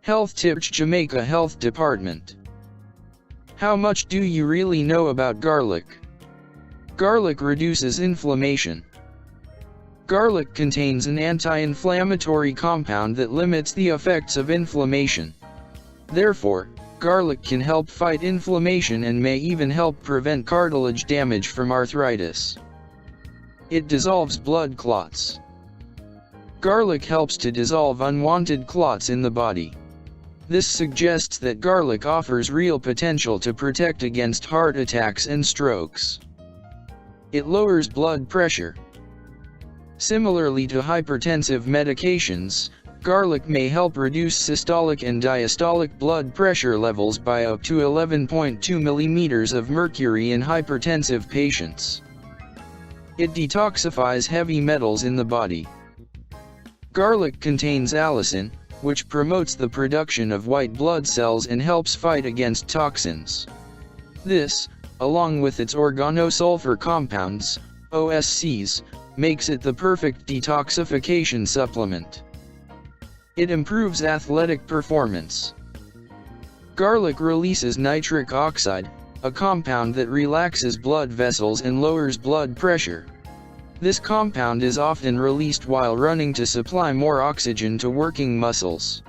Health Tips Jamaica Health Department. How much do you really know about garlic? Garlic reduces inflammation. Garlic contains an anti-inflammatory compound that limits the effects of inflammation. Therefore, garlic can help fight inflammation and may even help prevent cartilage damage from arthritis. It dissolves blood clots. Garlic helps to dissolve unwanted clots in the body. This suggests that garlic offers real potential to protect against heart attacks and strokes. It lowers blood pressure. Similarly to hypertensive medications, garlic may help reduce systolic and diastolic blood pressure levels by up to 11.2 mm of mercury in hypertensive patients. It detoxifies heavy metals in the body. Garlic contains allicin, which promotes the production of white blood cells and helps fight against toxins. This, along with its organosulfur compounds, OSCs, makes it the perfect detoxification supplement. It improves athletic performance. Garlic releases nitric oxide, a compound that relaxes blood vessels and lowers blood pressure. This compound is often released while running to supply more oxygen to working muscles.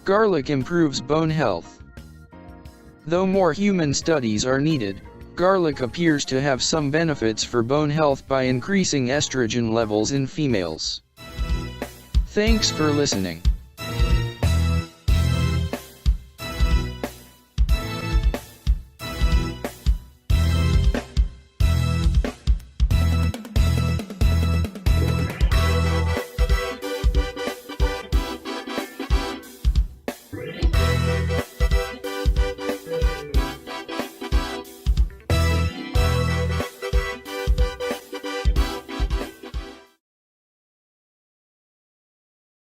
Garlic improves bone health. Though more human studies are needed, garlic appears to have some benefits for bone health by increasing estrogen levels in females. Thanks for listening.